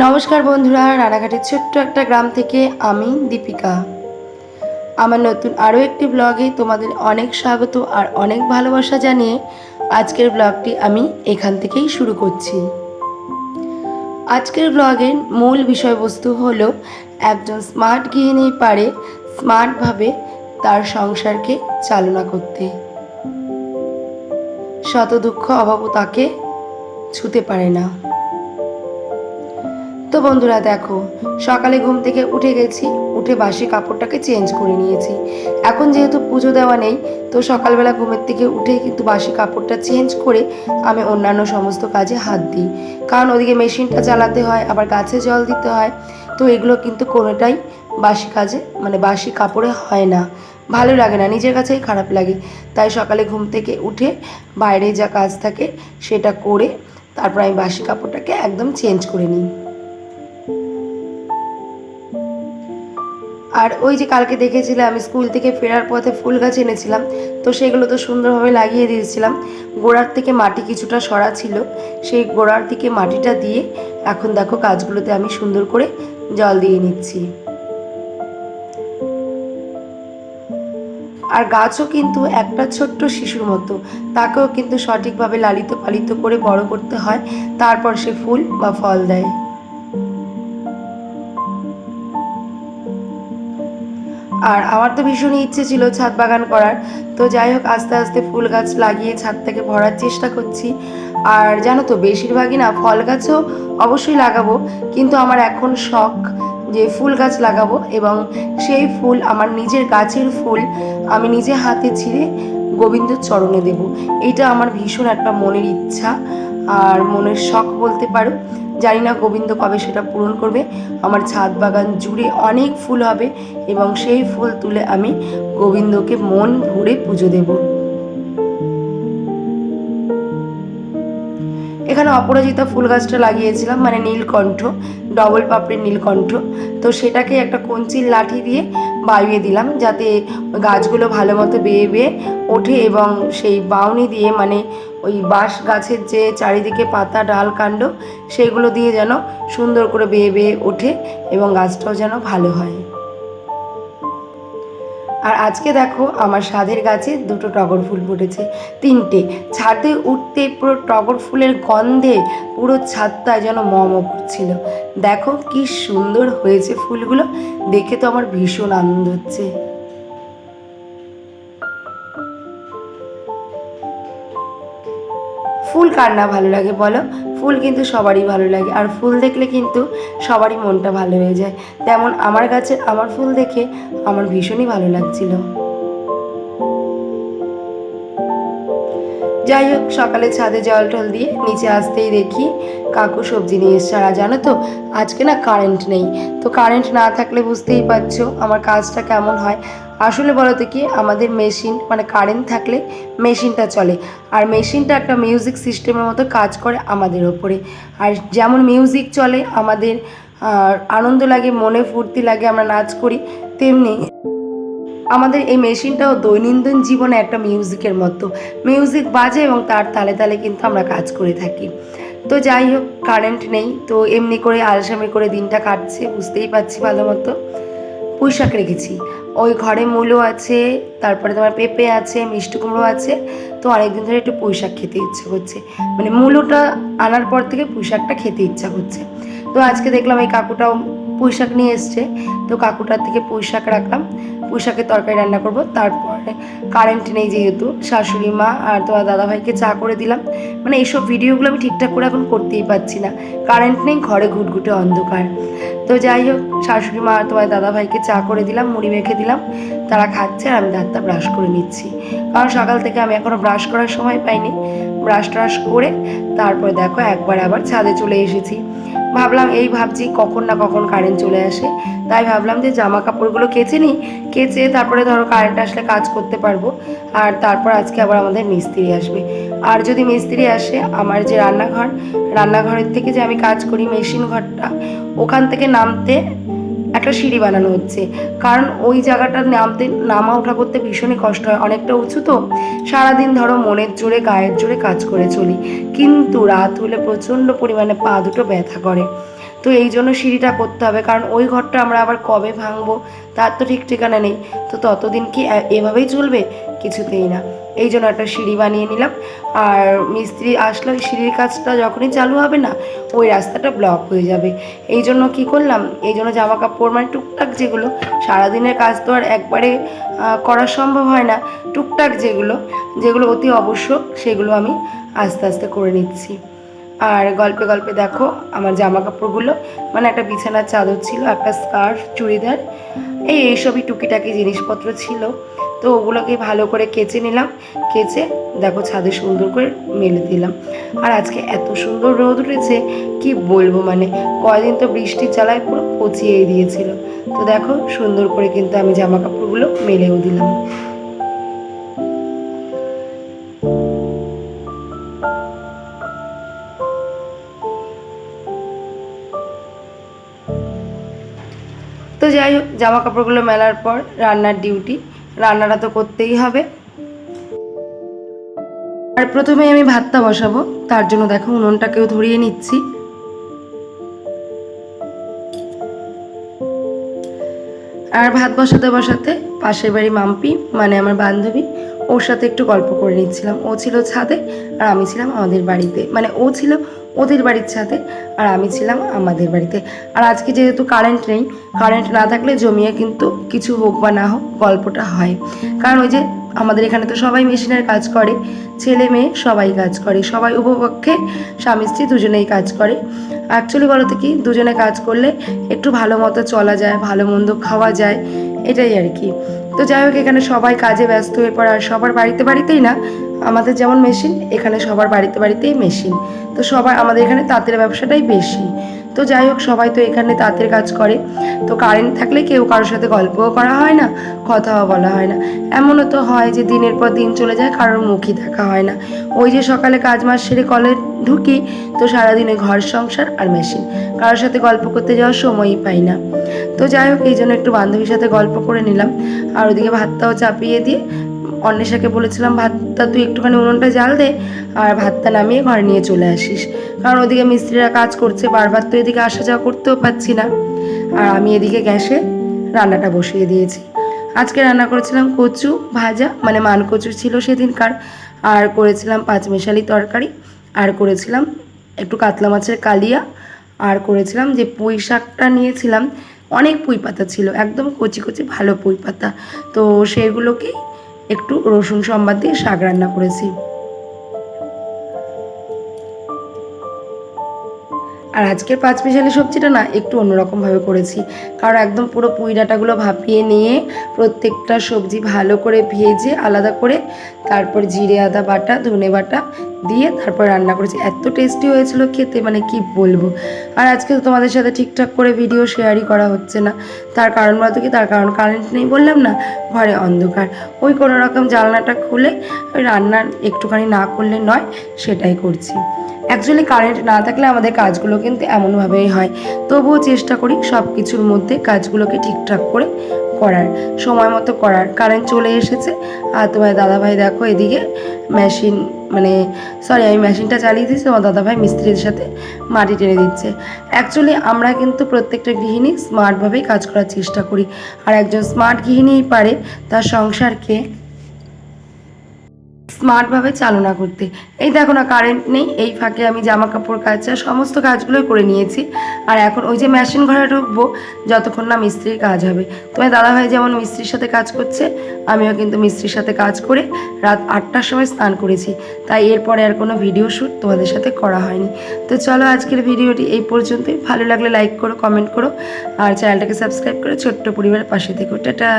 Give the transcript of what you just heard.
নমস্কার বন্ধুরা, রানাঘাটের ছোট্ট একটা গ্রাম থেকে আমি দীপিকা। আমার নতুন আরও একটি ব্লগে তোমাদের অনেক স্বাগত আর অনেক ভালোবাসা জানিয়ে আজকের ব্লগটি আমি এখান থেকেই শুরু করছি। আজকের ব্লগের মূল বিষয়বস্তু হলো একজন স্মার্ট গৃহিণী পারে স্মার্টভাবে তার সংসারকে চালনা করতে। শত দুঃখ অভাবও তাকে ছুঁতে পারে না। তো বন্ধুরা দেখো, সকালে ঘুম থেকে উঠে গেছি, উঠে বাসি কাপড়টাকে চেঞ্জ করে নিয়েছি। এখন যেহেতু পুজো দেওয়া নেই, তো সকালবেলা ঘুমের থেকে উঠে কিন্তু বাসি কাপড়টা চেঞ্জ করে আমি অন্যান্য সমস্ত কাজে হাত দিই, কারণ ওদিকে মেশিনটা চালাতে হয়, আবার গাছে জল দিতে হয়। তো এগুলো কিন্তু কোনোটাই বাসি কাজে বাসি কাপড়ে হয় না, ভালো লাগে না, নিজের কাছেই খারাপ লাগে। তাই সকালে ঘুম থেকে উঠে বাইরে যা কাজ থাকে সেটা করে তারপর আমি বাসি কাপড়টাকে একদম চেঞ্জ করে নিই। আর ওই যে কালকে দেখেছিলে আমি স্কুল থেকে ফেরার পথে ফুল গাছ এনেছিলাম, তো সেগুলো তো সুন্দরভাবে লাগিয়ে দিয়েছিলাম। গোড়ার থেকে মাটি কিছুটা সরা ছিল, সেই গোড়ার দিকে মাটিটা দিয়ে এখন দেখো গাছগুলোতে আমি সুন্দর করে জল দিয়ে নিচ্ছি। আর গাছও কিন্তু একটা ছোট্ট শিশুর মতো, তাকেও কিন্তু সঠিকভাবে লালিত পালিত করে বড় করতে হয়, তারপর সে ফুল বা ফল দেয়। আর আমার তো ভীষণই ইচ্ছে ছিল ছাদ বাগান করার, তো যাই হোক আস্তে আস্তে ফুল গাছ লাগিয়ে ছাদটাকে ভরার চেষ্টা করছি। আর জানো তো, বেশিরভাগই না ফল গাছও অবশ্যই লাগাবো, কিন্তু আমার এখন শখ যে ফুল গাছ লাগাবো এবং সেই ফুল আমার নিজের গাছের ফুল আমি নিজে হাতে ছিঁড়ে গোবিন্দর চরণে দেব। এটা আমার ভীষণ একটা মনের ইচ্ছা আর মনের শখ বলতে পারো। জানি না গোবিন্দ কবে সেটা পূরণ করবে। আমার ছাদ বাগান জুড়ে অনেক ফুল হবে এবং সেই ফুল তুলে আমি গোবিন্দকে মন ভরে পুজো দেব। এখানে অপরাজিতা ফুল গাছটা লাগিয়েছিলাম, নীলকণ্ঠ, ডবল পাপড়ির নীলকণ্ঠ। তো সেটাকে একটা কঞ্চির লাঠি দিয়ে বাড়িয়ে দিলাম, যাতে গাছগুলো ভালো মতো বেয়ে বেয়ে ওঠে এবং সেই বাউনি দিয়ে ওই বাঁশ গাছের যে চারিদিকে পাতা ডাল কাণ্ড সেইগুলো দিয়ে যেন সুন্দর করে বেয়ে বেয়ে ওঠে এবং গাছটাও যেন ভালো হয়। আর আজকে দেখো আমার ছাদের গাছে দুটো টগর ফুল ফুটেছে, তিনটে। ছাদে উঠতে পুরো টগর ফুলের গন্ধে পুরো ছাদটা যেন মম করছিল। দেখো কি সুন্দর হয়েছে ফুলগুলো, দেখে তো আমার ভীষণ আনন্দ হচ্ছে। ফুল কার না ভালো লাগে বলো? ফুল কিন্তু সবারই ভালো লাগে, আর ফুল দেখলে কিন্তু সবারই মনটা ভালো হয়ে যায়। তেমন আমার গাছের আমার ফুল দেখে আমার ভীষণই ভালো লাগছিল। যাই হোক, সকালে ছাদে জল টল দিয়ে নিচে আসতেই দেখি কাকু সবজি নিয়ে এসছে। আর জানো তো, আজকে না কারেন্ট নেই। তো কারেন্ট না থাকলে বুঝতেই পারছো আমার কাজটা কেমন হয়। আসলে বলতে কি, আমাদের মেশিন কারেন্ট থাকলে মেশিনটা চলে, আর মেশিনটা একটা মিউজিক সিস্টেমের মতো কাজ করে আমাদের ওপরে। আর যেমন মিউজিক চলে আমাদের আনন্দ লাগে, মনে ফুর্তি লাগে, আমরা নাচ করি, তেমনি আমাদের এই মেশিনটাও দৈনন্দিন জীবনে একটা মিউজিকের মতো, মিউজিক বাজে এবং তার তালে তালে কিন্তু আমরা কাজ করে থাকি। তো যাই হোক, কারেন্ট নেই, তো এমনি করে আলসামি করে দিনটা কাটছে, বুঝতেই পারছি ভালো মতো। পুঁই শাক রেখেছি, ওই ঘরে মূলো আছে, তারপরে তোমার পেঁপে আছে, মিষ্টি কুমড়ো আছে। তো অনেকদিন ধরে একটু পুঁই শাক খেতে ইচ্ছা করছে, মূলোটা আনার পর থেকে পুঁই শাকটা খেতে ইচ্ছা করছে। তো আজকে দেখলাম এই কাকুটাও পুঁই শাক নিয়ে এসছে, তো কাকুটার থেকে পুঁই শাক রাখলাম, পুঁই শাকের তরকারি রান্না করব। তারপরে কারেন্ট নেই যেহেতু, শাশুড়ি মা আর তোমার দাদাভাইকে চা করে দিলাম। এইসব ভিডিওগুলো আমি ঠিকঠাক করে এখন করতেই পারছি না, কারেন্ট নেই, ঘরে ঘুটঘুটে অন্ধকার। তো যাই হোক, শাশুড়ি মা আর তোমার দাদাভাইকে চা করে দিলাম, মুড়ি মেখে দিলাম, তারা খাচ্ছে আর আমি দাঁতটা ব্রাশ করে নিচ্ছি, কারণ সকাল থেকে আমি এখনও ব্রাশ করার সময় পাইনি। ব্রাশ ট্রাশ করে তারপর দেখো একবার আবার ছাদে চলে এসেছি। ভাবলাম, ভাবছি কখন না কখন কারেন্ট চলে আসে, তাই ভাবলাম যে জামা কাপড়গুলো কেচে নিই, কেচে তারপরে ধরো কারেন্ট আসলে কাজ করতে পারবো। আর তারপর আজকে আবার আমাদের মিস্ত্রি আসবে, আর যদি মিস্ত্রি আসে আমার যে রান্নাঘরের থেকে যে আমি কাজ করি মেশিন ঘরটা, ওখান থেকে নামতে একটা সিঁড়ি বানানো হচ্ছে, কারণ ওই জায়গাটা নামা ওঠা করতে ভীষণই কষ্ট হয়, অনেকটা উঁচু। তো সারাদিন ধরো মনের জোরে গায়ের জোরে কাজ করে চলি, কিন্তু রাত হলে প্রচণ্ড পরিমাণে পা দুটো ব্যথা করে। তো এই জন্য সিঁড়িটা করতে হবে, কারণ ওই ঘরটা আমরা আবার কবে ভাঙবো তার তো ঠিক ঠিকানা নেই। তো ততদিন কি এভাবেই চলবে? কিছুতেই না। এই জন্য একটা সিঁড়ি বানিয়ে নিলাম। আর মিস্ত্রি আসলে ওই সিঁড়ির কাজটা যখনই চালু হবে না, ওই রাস্তাটা ব্লক হয়ে যাবে। এই জন্য কী করলাম, এই জন্য জামা কাপড় মানে টুকটাক যেগুলো, সারাদিনের কাজ তো আর একবারে করা সম্ভব হয় না, টুকটাক যেগুলো যেগুলো অতি আবশ্যক সেগুলো আমি আস্তে আস্তে করে নিচ্ছি। আর গল্পে গল্পে দেখো আমার জামা কাপড়গুলো, মানে একটা বিছানার চাদর ছিল, একটা স্কার্ফ, চুড়িদার, এইসবই টুকিটাকি জিনিসপত্র ছিল। তো ওগুলোকে ভালো করে কেচে নিলাম, কেচে দেখো ছাদে সুন্দর করে মেলে দিলাম। আর আজকে এত সুন্দর রোদ উঠেছে কি বলবো, মানে কয়দিন তো বৃষ্টির জ্বালায় পুরো পচিয়ে দিয়েছিল। তো দেখো সুন্দর করে কিন্তু আমি জামা কাপড়গুলো মেলেও দিলাম। তো যাই হোক, জামা কাপড়গুলো মেলার পর রান্নার ডিউটি, রান্নাটা তো করতেই হবে। আর প্রথমে আমি ভাতটা বসাবো, তার জন্য দেখো উনুনটাকেও ধরিয়ে নিচ্ছি। আর ভাত বসাতে বসাতে পাশের বাড়ি মাম্পি, মানে আমার বান্ধবী, ওর সাথে একটু গল্প করে নিচ্ছিলাম। ও ছিল ছাদে আর আমি ছিলাম আমাদের বাড়িতে, মানে ও ছিল ওদের বাড়ির ছাদে আর আমি ছিলাম আমাদের বাড়িতে। আর আজকে যেহেতু কারেন্ট নেই, কারেন্ট না থাকলে জমিয়ে কিন্তু কিছু হোক বা না হোক গল্পটা হয়। কারণ ওই যে আমাদের এখানে তো সবাই মেশিনের কাজ করে, ছেলে মেয়ে সবাই কাজ করে, সবাই উভপক্ষে স্বামী স্ত্রী দুজনেই কাজ করে। অ্যাকচুয়ালি বলো তো কি, দুজনে কাজ করলে একটু ভালো মতো চলা যায়, ভালো মন্দ খাওয়া যায়, এটাই আর কি। তো যাই হোক, এখানে সবাই কাজে ব্যস্ত হয়ে পড়ে। আর সবার বাড়িতে বাড়িতেই না, আমাদের যেমন মেশিন, এখানে সবার বাড়িতে বাড়িতেই মেশিন। তো সবাই আমাদের এখানে তাঁতের ব্যবসাটাই বেশি। তো যাই হোক, সবাই তো এখানে তাঁতের কাজ করে। তো কারেন্ট থাকলে কেউ কারোর সাথে গল্পও করা হয় না, কথাও বলা হয় না। এমনও তো হয় যে দিনের পর দিন চলে যায়, কারোর মুখই দেখা হয় না। ওই যে সকালে কাজ মাস সেরে কলে ঢুকি, তো সারাদিনে ঘর সংসার আর মেশিন, কারোর সাথে গল্প করতে যাওয়ার সময়ই পাই না। তো যাই হোক, এই জন্য একটু বান্ধবীর সাথে গল্প করে নিলাম। আর ওদিকে ভাতটাও চাপিয়ে দিয়ে অন্বেষাকে বলেছিলাম, ভাতটা তুই একটুখানি উনুনটা জ্বাল দে আর ভাতটা নামিয়ে ঘরে নিয়ে চলে আসিস, কারণ ওদিকে মিস্ত্রিরা কাজ করছে, বারবার তো এদিকে আসা যাওয়া করতেও পারছি না। আর আমি এদিকে গ্যাসে রান্নাটা বসিয়ে দিয়েছি। আজকে রান্না করেছিলাম কচু ভাজা, মানে মান কচু ছিল সেদিনকার, আর করেছিলাম পাঁচমেশালি তরকারি, আর করেছিলাম একটু কাতলা মাছের কালিয়া, আর করেছিলাম যে পুঁই শাকটা নিয়েছিলাম, অনেক পুঁই পাতা ছিল, একদম কচি কচি ভালো পুঁই পাতা, তো সেগুলোকেই একটু রসুন সম্বাদ দিয়ে শাক রান্না করেছি। আর আজকের পাঁচমিশালি সবজিটা না একটু অন্যরকমভাবে করেছি, কারণ একদম পুরো পুঁই ডাঁটাগুলো ভাপিয়ে নিয়ে প্রত্যেকটা সবজি ভালো করে ভেজে আলাদা করে, তারপর জিরে আদা বাটা ধনে বাটা দিয়ে তারপর রান্না করেছি। এত টেস্টি হয়েছিল খেতে, মানে কি বলবো। আর আজকে তো তোমাদের সাথে ঠিকঠাক করে ভিডিও শেয়ারই করা হচ্ছে না, তার কারণ বলতো কি, তার কারণ কারেন্ট নেই বললাম না, ঘরে অন্ধকার, ওই কোনো রকম জানলাটা খুলে ওই রান্নার একটুখানি না করলে নয়, সেটাই করছি। অ্যাকচুয়ালি কারেন্ট না থাকলে আমাদের কাজগুলো কিন্তু এমনভাবেই হয়, তবুও চেষ্টা করি সব কিছুর মধ্যে কাজগুলোকে ঠিকঠাক করে করার, সময় মতো করার। কারেন্ট চলে এসেছে। আর তোমার দাদাভাই দেখো এদিকে মেশিন, মানে সরি, আমি মেশিনটা চালিয়ে দিচ্ছি, আমার দাদাভাই মিস্ত্রির সাথে মাটি টেনে দিচ্ছে। অ্যাকচুয়ালি আমরা কিন্তু প্রত্যেকটা গৃহিণী স্মার্টভাবেই কাজ করার চেষ্টা করি, আর একজন স্মার্ট গৃহিণীই পারে তার সংসারকে স্মার্টভাবে চালনা করতে। এই দেখো না, কারেন্ট নেই, এই ফাঁকে আমি জামা কাপড় কাচা সমস্ত কাজগুলোই করে নিয়েছি। আর এখন ওই যে মেশিন ঘরে ঢুকবো যতক্ষণ না মিস্ত্রির কাজ হবে। তোমার দাদাভাই যেমন মিস্ত্রির সাথে কাজ করছে, আমিও কিন্তু মিস্ত্রির সাথে কাজ করে রাত 8টার সময় স্নান করেছি, তাই এরপরে আর কোনো ভিডিও শ্যুট তোমাদের সাথে করা হয়নি। তো চলো, আজকের ভিডিওটি এই পর্যন্তই। ভালো লাগলে লাইক করো, কমেন্ট করো, আর চ্যানেলটাকে সাবস্ক্রাইব করে ছোট্ট পরিবারের পাশে থেকো। টাটা।